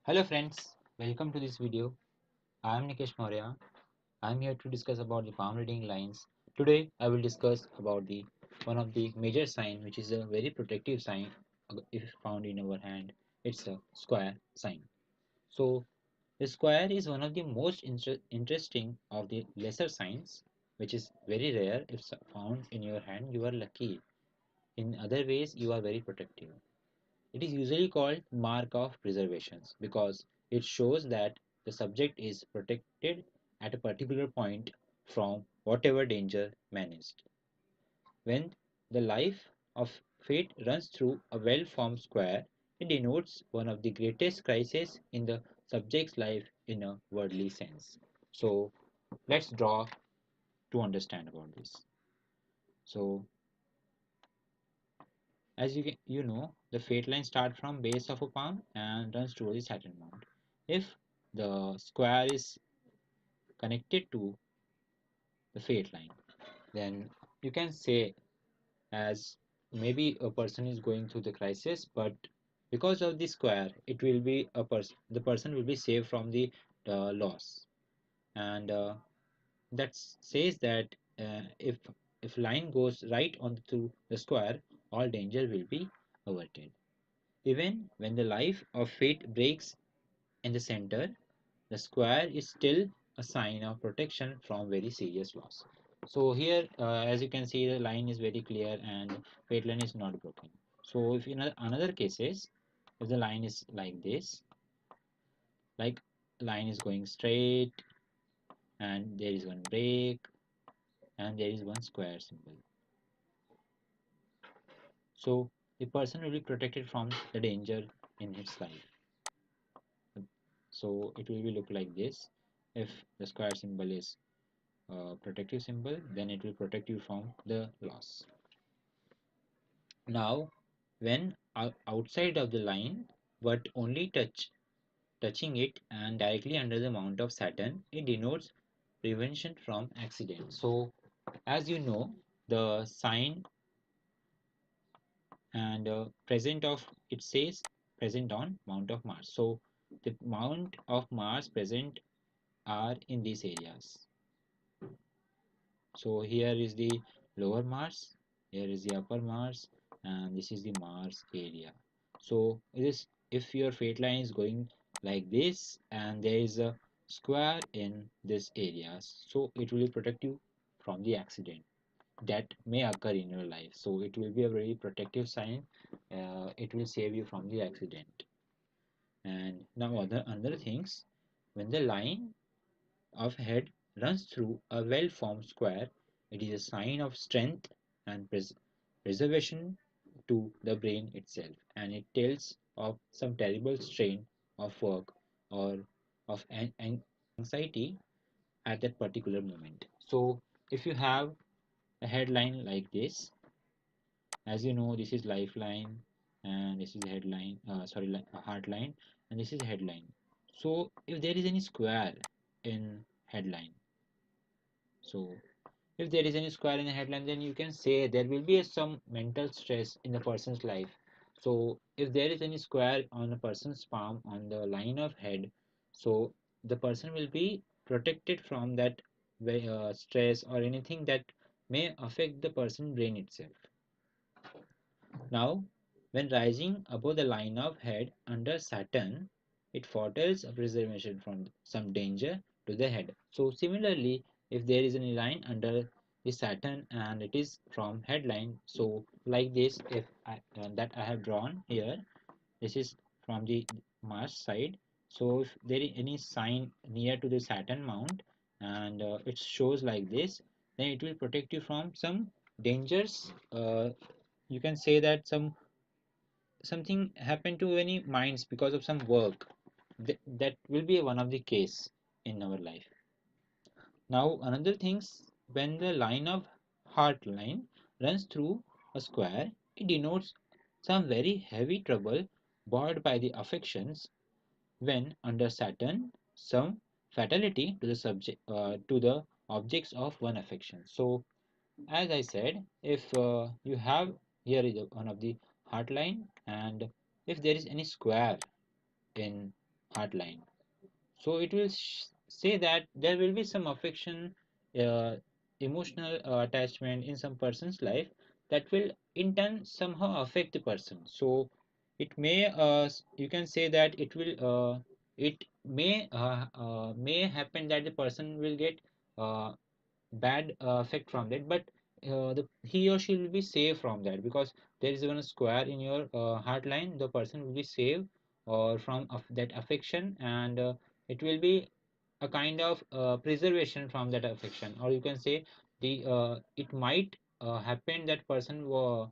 Hello friends, welcome to this video. I am Nikesh Maurya. I am here to discuss about the palm reading lines. Today I will discuss about the one of the major sign which is a very protective sign if found in our hand. It's a square sign. So the square is one of the most interesting of the lesser signs which is very rare. If found in your hand you are lucky. In other ways you are very protective. It is usually called mark of preservations because it shows that the subject is protected at a particular point from whatever danger menaced. When the life of fate runs through a well-formed square, it denotes one of the greatest crises in the subject's life in a worldly sense. So let's draw to understand about this. So as you know, the fate line starts from base of a palm and runs towards the Saturn mount. If the square is connected to the fate line, then you can say as maybe a person is going through the crisis, but because of the square, it will be a person. The person will be saved from the loss, and that says that if line goes right onto the square, all danger will be averted. Even when the life of fate breaks in the center, the square is still a sign of protection from very serious loss. So here, as you can see, the line is very clear and fate line is not broken. So if in another cases, if the line is like this, like line is going straight and there is one break and there is one square symbol. So the person will be protected from the danger in his life. So it will be look like this. If the square symbol is a protective symbol, then it will protect you from the loss. Now when outside of the line but only touching it and directly under the mount of Saturn, it denotes prevention from accident. So as you know, the sign and present of it says present on mount of Mars. So the mount of Mars present are in these areas. So here is the lower Mars, here is the upper Mars, and this is the Mars area. So this, if your fate line is going like this and there is a square in this areas, so it will protect you from the accident that may occur in your life. So it will be a very protective sign. It will save you from the accident. And now other things, when the line of head runs through a well-formed square, it is a sign of strength and preservation to the brain itself, and it tells of some terrible strain of work or of anxiety at that particular moment. So if you have a headline like this, as you know, this is lifeline and this is headline, heart line, and this is headline. So if there is any square in headline, so if there is any square in the headline, then you can say there will be some mental stress in the person's life. So if there is any square on a person's palm on the line of head, so the person will be protected from that stress or anything that may affect the person brain itself. Now, when rising above the line of head under Saturn, it foretells a preservation from some danger to the head. So similarly, if there is any line under the Saturn and it is from headline, so like this, if that I have drawn here, this is from the Mars side. So if there is any sign near to the Saturn mount and it shows like this, then it will protect you from some dangers. You can say that something happened to any minds because of some work. That will be one of the case in our life. Now another things, when the line of heart line runs through a square, it denotes some very heavy trouble brought by the affections. When under Saturn, some fatality to the subject to the objects of one affection. So as I said, if you have here is one of the heart line, and if there is any square in heart line. So it will say that there will be some affection, uh, emotional attachment in some person's life that will in turn somehow affect the person. So it may you can say that it may happen that the person will get uh, bad effect from that, but he or she will be safe from that, because there is one square in your heart line. The person will be safe or from that affection, and it will be a kind of preservation from that affection. Or you can say the it might happen that person were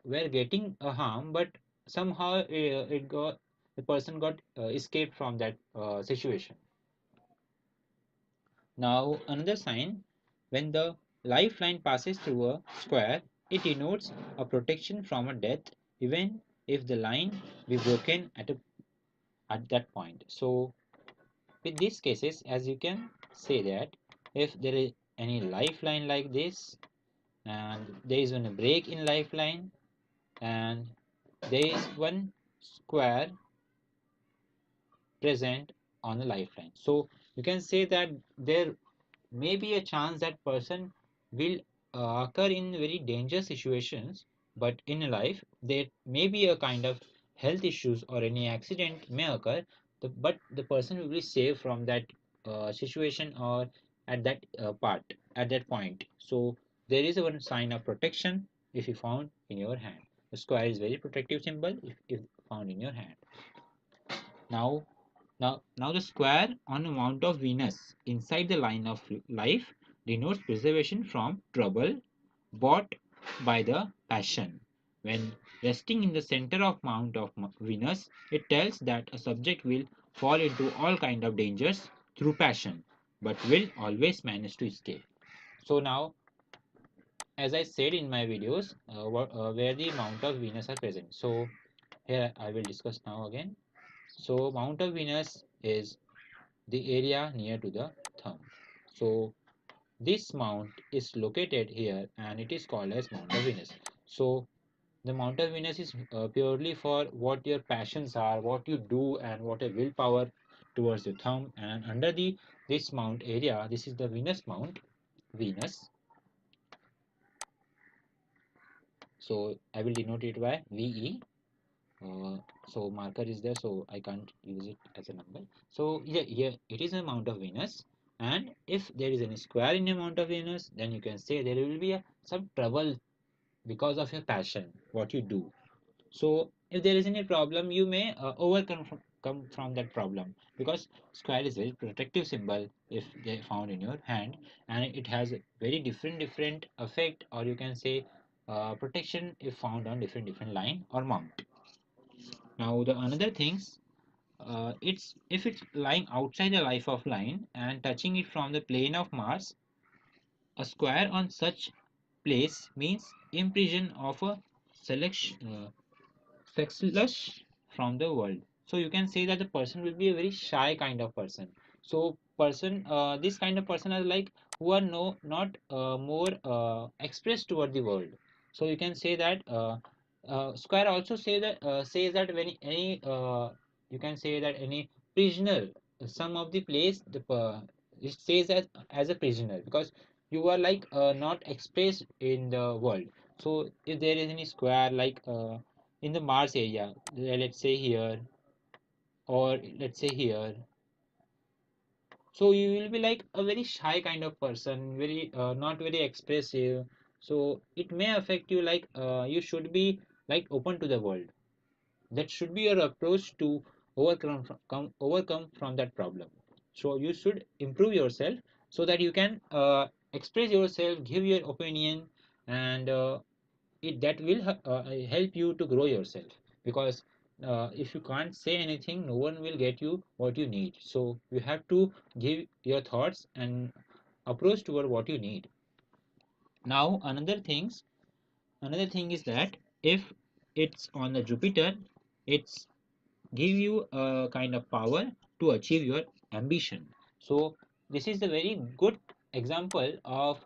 getting a harm, but somehow it got the person got escaped from that situation. Now, another sign, when the lifeline passes through a square, it denotes a protection from a death, even if the line be broken at that point. So, with these cases, as you can say that if there is any lifeline like this, and there is one break in lifeline, and there is one square present on the lifeline, so you can say that there may be a chance that person will occur in very dangerous situations, but in life there may be a kind of health issues or any accident may occur, but the person will be safe from that situation or at that part at that point. So there is one sign of protection if you found in your hand. The square is very protective symbol if found in your hand. Now, the square on the Mount of Venus inside the line of life denotes preservation from trouble brought by the passion. When resting in the center of Mount of Venus, it tells that a subject will fall into all kind of dangers through passion, but will always manage to escape. So now, as I said in my videos, where the Mount of Venus are present. So here I will discuss now again. So Mount of Venus is the area near to the thumb. So this mount is located here and it is called as Mount of Venus. So the Mount of Venus is purely for what your passions are, what you do, and what a willpower towards the thumb. And under the this mount area, this is the Venus mount, Venus. So I will denote it by VE. So marker is there, so I can't use it as a number. So here it is a Mount of Venus, and if there is any square in a Mount of Venus, then you can say there will be some trouble because of your passion, what you do. So if there is any problem, you may overcome come from that problem, because square is very protective symbol if they found in your hand, and it has a very different effect, or you can say protection if found on different line or mount. Now the another things, it's if it's lying outside the life of line and touching it from the plane of Mars, a square on such place means imprison of a selection, sexless from the world. So you can say that the person will be a very shy kind of person. So this kind of person are like who are no not more expressed toward the world. So you can say that Square also says that when any you can say that any prisoner, some of the place it says as a prisoner, because you are like not expressed in the world. So if there is any square like in the Mars area, let's say here, or let's say here, so you will be like a very shy kind of person, very not very expressive. So it may affect you like you should be like open to the world. That should be your approach to overcome from that problem. So you should improve yourself so that you can express yourself, give your opinion, and that will help you to grow yourself, because if you can't say anything, no one will get you what you need. So you have to give your thoughts and approach toward what you need. Now another thing is that if it's on the Jupiter, it's give you a kind of power to achieve your ambition. So this is a very good example of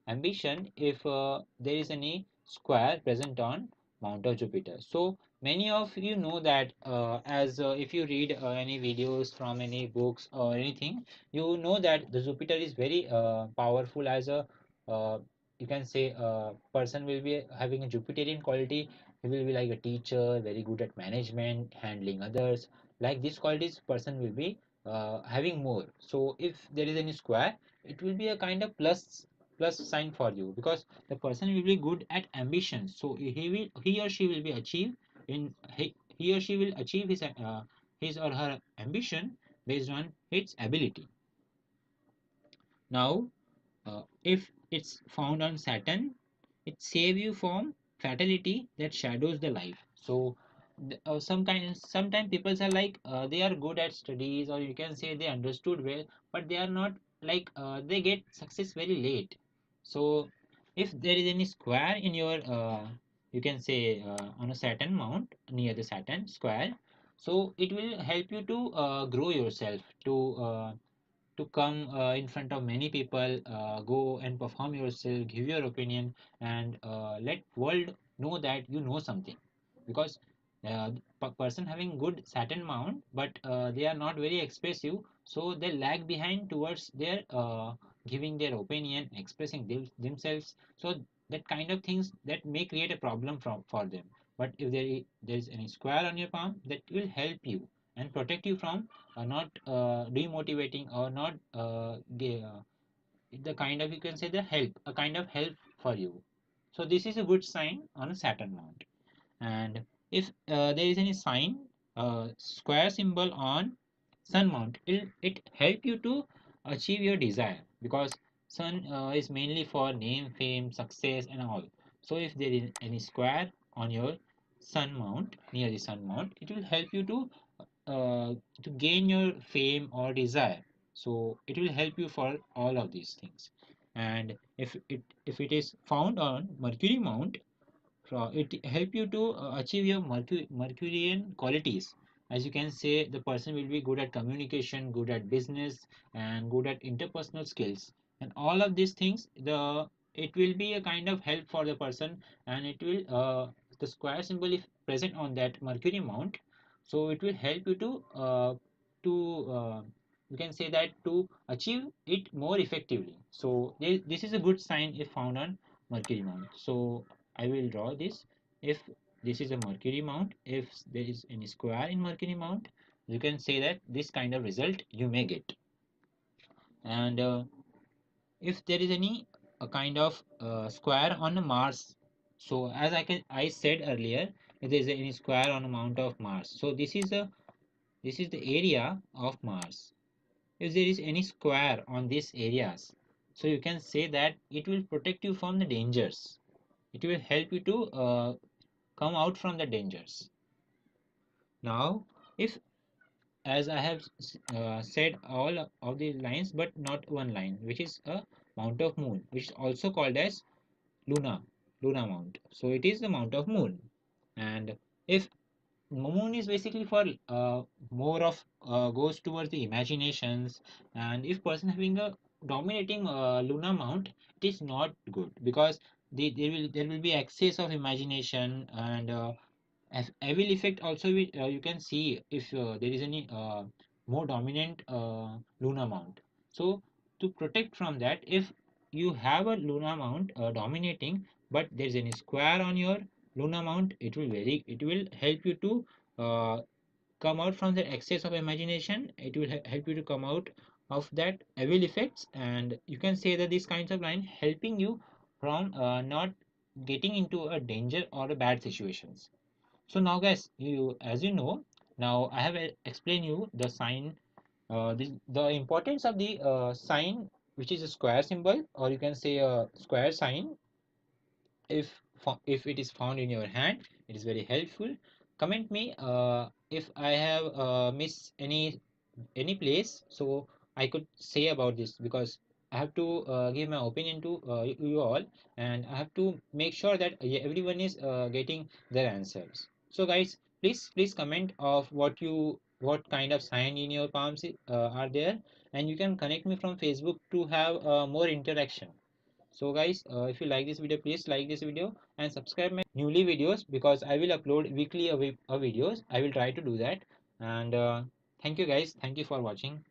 ambition if there is any square present on Mount of Jupiter. So many of you know that as if you read any videos from any books or anything, you know that the Jupiter is very powerful as a uh, you can say person will be having a Jupiterian quality. He will be like a teacher, very good at management, handling others. Like these qualities, person will be having more. So if there is any square, it will be a kind of plus sign for you, because the person will be good at ambition. So he or she will be achieve in he or she will achieve his or her ambition based on its ability. Now, if it's found on Saturn, it save you from fatality that shadows the life. So, sometimes people are like they are good at studies, or you can say they understood well, but they are not like they get success very late. So, if there is any square in your you can say on a Saturn mount near the Saturn square, so it will help you to grow yourself to come in front of many people, go and perform yourself, give your opinion, and let world know that you know something. Because person having good Saturn mount, but they are not very expressive, so they lag behind towards their giving their opinion, expressing themselves. So that kind of things that may create a problem for them. But if there is any square on your palm, that will help you and protect you from not demotivating or not the kind of, you can say, the help, a kind of help for you. So this is a good sign on a Saturn mount. And if there is any sign square symbol on sun mount, it help you to achieve your desire, because sun is mainly for name, fame, success and all. So if there is any square on your sun mount, near the sun mount, it will help you uh, to gain your fame or desire. So it will help you for all of these things. And if it is found on Mercury mount, so it help you to achieve your Mercurian qualities. As you can say, the person will be good at communication, good at business, and good at interpersonal skills. And all of these things, it will be a kind of help for the person, and it will the square symbol if present on that Mercury mount, so it will help you to you can say that to achieve it more effectively. So this is a good sign if found on Mercury mount. So I will draw this. If this is a Mercury mount, if there is any square in Mercury mount, you can say that this kind of result you may get. And if there is any a kind of square on Mars, so as I said earlier, if there is any square on a mount of Mars, so this is the area of Mars. If there is any square on these areas, so you can say that it will protect you from the dangers. It will help you to come out from the dangers. Now, if as I have said all of the lines, but not one line, which is a mount of moon, which is also called as Luna, Luna mount. So it is the mount of moon, and if moon is basically for more of goes towards the imaginations, and if person having a dominating Luna mount, it is not good, because there will be excess of imagination, and as evil effect also you can see if there is any more dominant lunar mount. So to protect from that, if you have a lunar mount dominating, but there is any square on your lunar mount, it will help you to uh, come out from the excess of imagination. It will help you to come out of that evil effects, and you can say that these kinds of line helping you from not getting into a danger or a bad situations. So now guys, as you know, now I have explained you the sign, the importance of the sign, which is a square symbol, or you can say a square sign. If it is found in your hand, it is very helpful. Comment me if I have missed any place, so I could say about this, because I have to give my opinion to you all, and I have to make sure that everyone is getting their answers. So guys, please comment of what kind of sign in your palms are there, and you can connect me from Facebook to have more interaction. So guys, if you like this video, please like this video and subscribe my newly videos, because I will upload weekly a videos. I will try to do that. And thank you guys. Thank you for watching.